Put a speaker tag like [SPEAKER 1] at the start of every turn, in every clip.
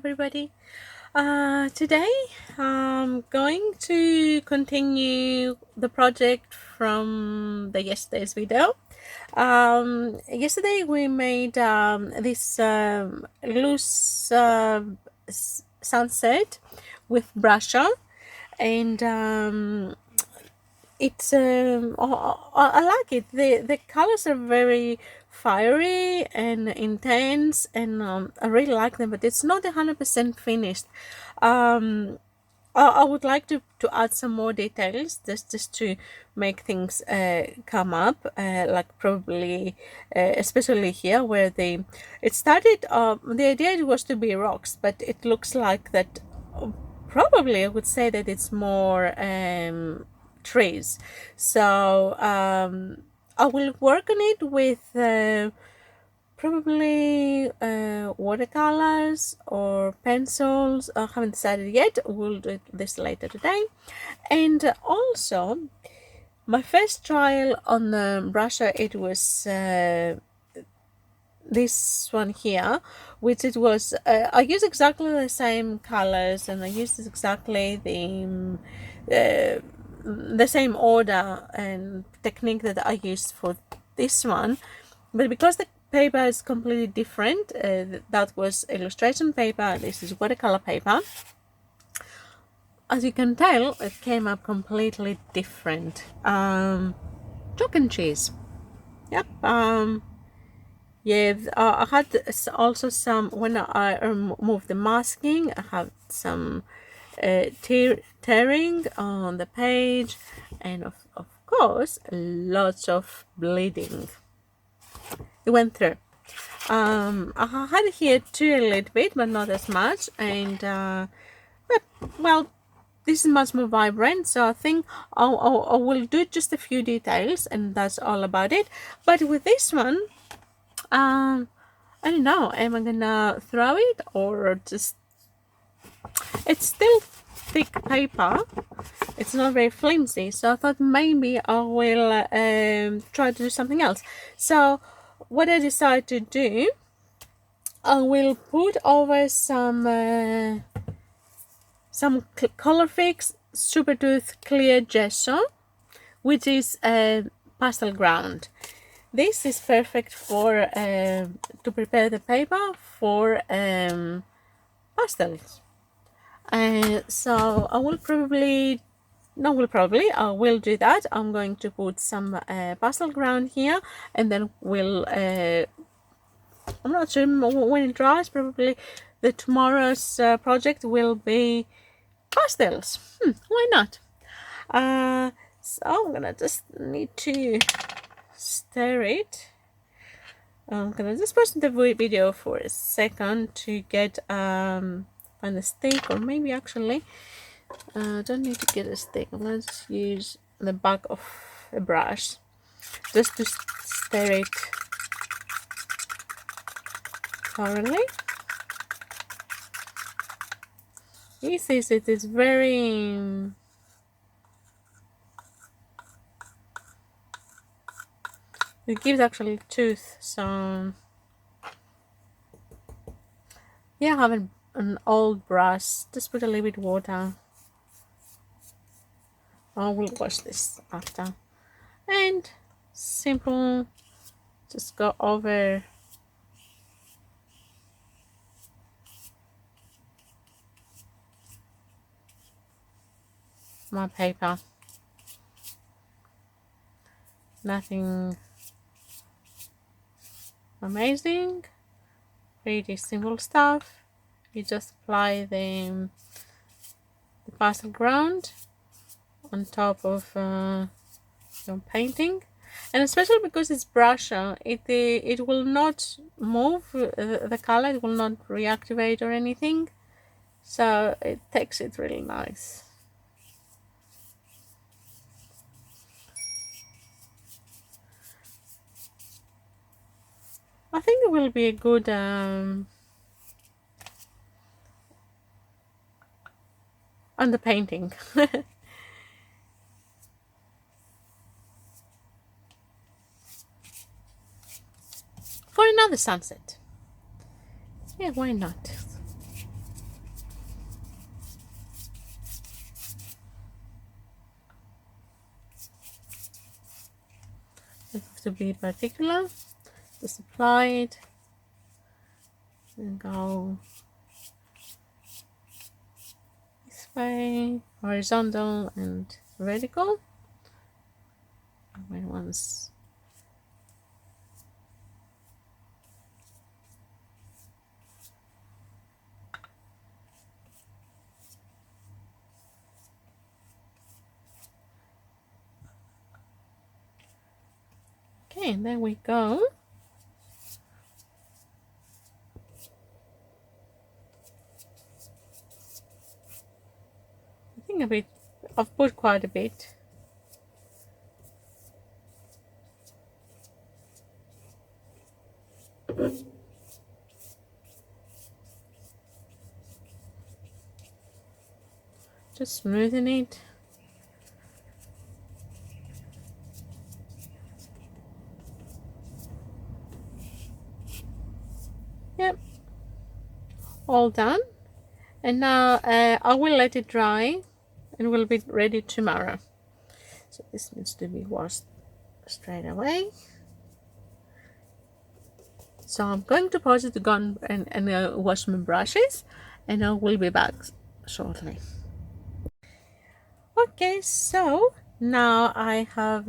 [SPEAKER 1] everybody. Today I'm going to continue the project from the yesterday's video. Yesterday we made this loose sunset with Brusho, and it's I like it. The colors are very fiery and intense, and I really like them, but it's not 100% finished. I would like to add some more details just to make things come up, like probably especially here where it started. The idea was to be rocks, but it looks like that. Probably I would say that it's more trees. So I will work on it with probably watercolors or pencils. I haven't decided yet. We'll do this later today. And also my first trial on the brusher, it was this one here, which it was I used exactly the same colors, and I used exactly the same order and technique that I used for this one, but because the paper is completely different, that was illustration paper, this is watercolor paper. As you can tell, it came up completely different. Chalk and cheese. Yep. Yeah, I had also some, when I removed the masking, I had some tearing on the page, and of course lots of bleeding. It went through. I had here too a little bit, but not as much, and but, well, this is much more vibrant, so I think I will do just a few details, and that's all about it. But with this one, I don't know, am I gonna throw it or just, it's still thick paper, it's not very flimsy, so I thought maybe I will try to do something else. So what I decided to do, I will put over some color fix super tooth clear gesso, which is a pastel ground. This is perfect for to prepare the paper for pastels. So I will probably, I will do that. I'm going to put some pastel ground here, and then we'll I'm not sure when it dries, probably the tomorrow's project will be pastels. Why not? So I'm gonna just need to stir it. I'm gonna just pause the video for a second to get find a stick, or maybe actually don't need to get a stick. I'm gonna just use the back of a brush just to stir it thoroughly. This is, it is very it gives actually tooth, so yeah, I have an old brush, just put a little bit of water. I will wash this after, and simple, just go over my paper. Nothing amazing, pretty simple stuff. You just apply the pastel ground on top of your painting, and especially because it's brush, it will not move the color, it will not reactivate or anything, so it takes it really nice. I think it will be a good underpainting. For another sunset. Yeah, why not? to be particular. Just apply it and go this way, horizontal and vertical. And once okay, there we go. I think a bit, I've put quite a bit. Just smoothing it. Yep, all done. And now I will let it dry and we'll be ready tomorrow. So this needs to be washed straight away. So I'm going to pause it to go and wash my brushes, and I will be back shortly. Okay, so now I have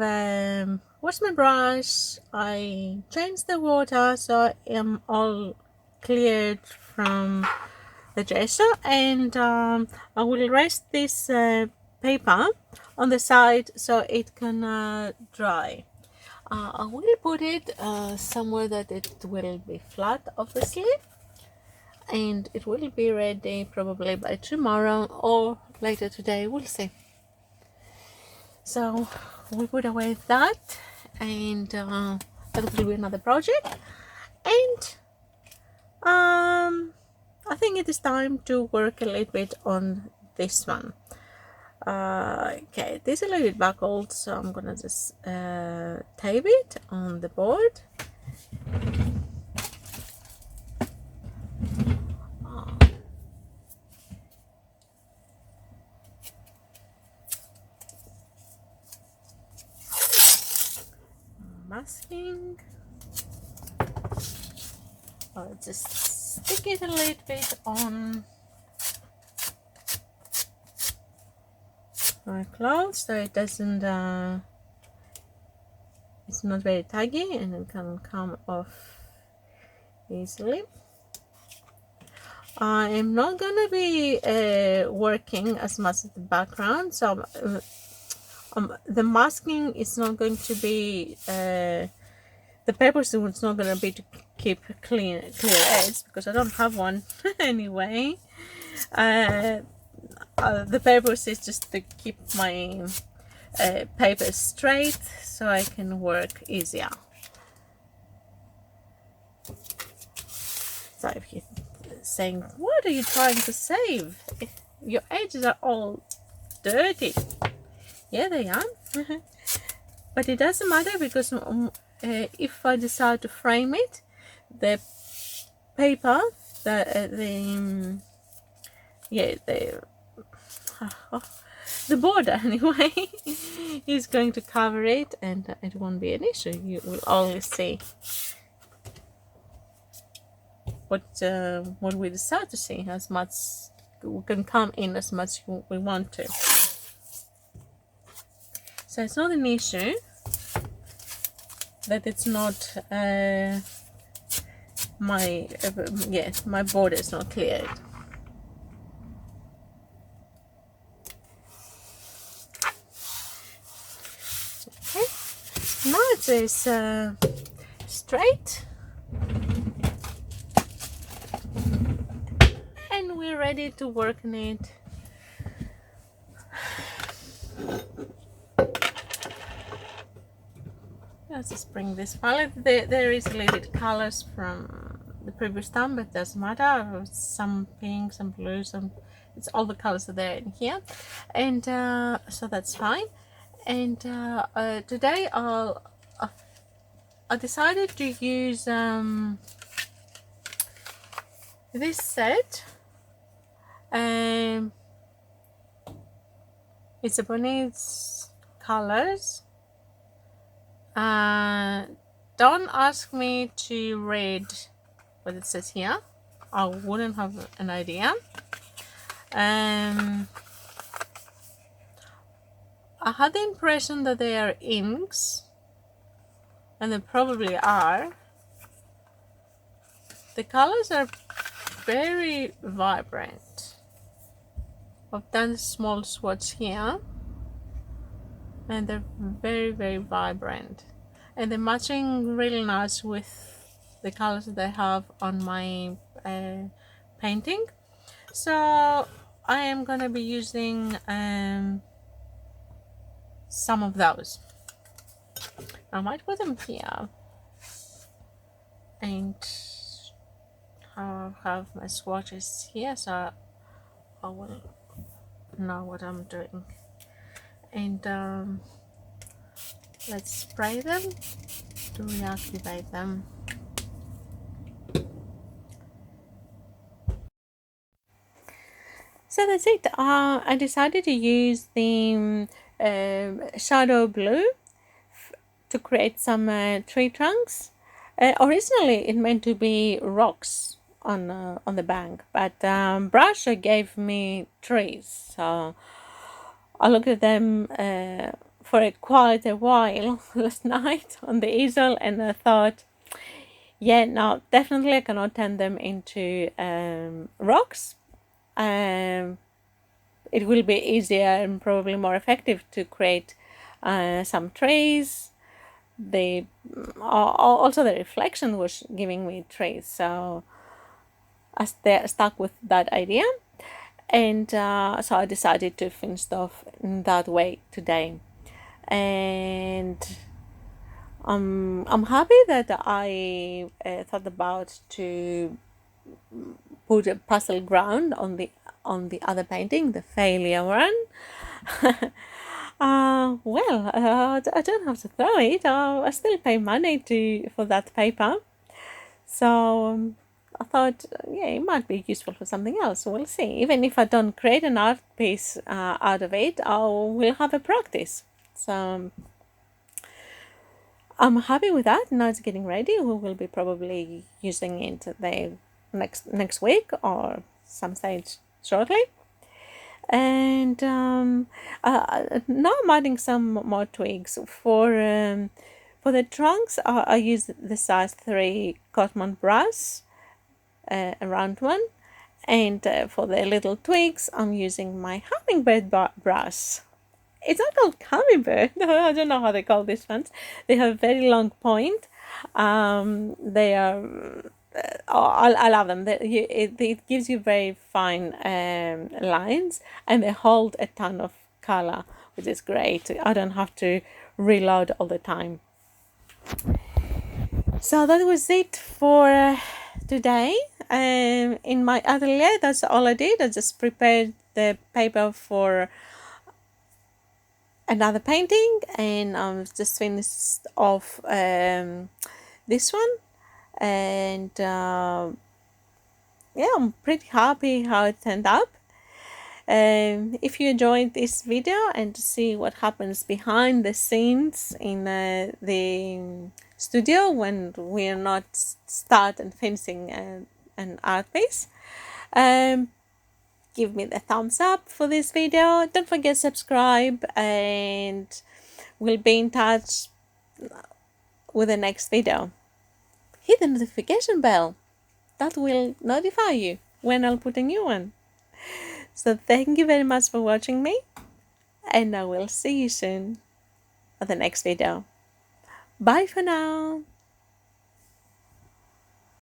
[SPEAKER 1] washed my brush. I changed the water, so I'm all cleared from the gesso, and I will rest this paper on the side so it can dry. I will put it somewhere that it will be flat, obviously, and it will be ready probably by tomorrow or later today, we'll see. So we put away that, and that will be another project, and I think it is time to work a little bit on this one. Okay, this is a little bit buckled, so I'm gonna just tape it on the board. Masking. I'll just stick it a little bit on my cloth so it doesn't it's not very taggy and it can come off easily. I am not gonna be working as much at the background, so the masking is not going to be the purpose is not gonna be to keep clear edges, because I don't have one anyway. The purpose is just to keep my paper straight so I can work easier. So if you're saying, what are you trying to save? Your edges are all dirty. Yeah, they are. But it doesn't matter, because if I decide to frame it, the paper, the border anyway is going to cover it, and it won't be an issue. You will always see what we decide to see, as much we can come in as much we want to. So it's not an issue that it's not my border is not cleared. Okay, now it is straight, and we're ready to work on it. Let's just bring this palette. There is a little bit colors from the previous time, but it doesn't matter. Some pink, some blue, it's all the colors are there in here, and so that's fine. And today I decided to use this set. It's a Bonnie's colors. Uh, don't ask me to read what it says here. I wouldn't have an idea. Um, I had the impression that they are inks, and they probably are. The colors are very vibrant. I've done small swatches here, and they're very vibrant, and they're matching really nice with the colors that I have on my painting. So I am gonna be using some of those. I might put them here, and I'll have my swatches here, so I will know what I'm doing. And let's spray them to reactivate them. So that's it. I decided to use the shadow blue to create some tree trunks. Originally, it meant to be rocks on the bank, but Brusho gave me trees, so I looked at them for quite a while last night on the easel, and I thought, yeah, no, definitely I cannot turn them into rocks. It will be easier and probably more effective to create some trees. The also the reflection was giving me trees, so I stuck with that idea, and so I decided to finish off in that way today. And I'm happy that I thought about to put a pastel ground on the other painting, the failure one. I don't have to throw it. I still pay money for that paper, so I thought, yeah, it might be useful for something else. We'll see. Even if I don't create an art piece out of it, I will have a practice. So I'm happy with that. Now it's getting ready. We will be probably using it the next week or some stage shortly. And now I'm adding some more twigs for the trunks. I use the size 3 Cotman brush, a round one, and for the little twigs I'm using my hummingbird brush. It's not called hummingbird. I don't know how they call these ones. They have a very long point. They are I love them. It gives you very fine lines, and they hold a ton of color, which is great. I don't have to reload all the time. So that was it for today. In my atelier, that's all I did. I just prepared the paper for another painting, and I've just finished off this one, and yeah, I'm pretty happy how it turned out. If you enjoyed this video and to see what happens behind the scenes in the studio when we're not start and finishing an art piece, give me the thumbs up for this video. Don't forget to subscribe, and we'll be in touch with the next video. Hit the notification bell. That will notify you when I'll put a new one. So thank you very much for watching me, and I will see you soon on the next video. Bye for now.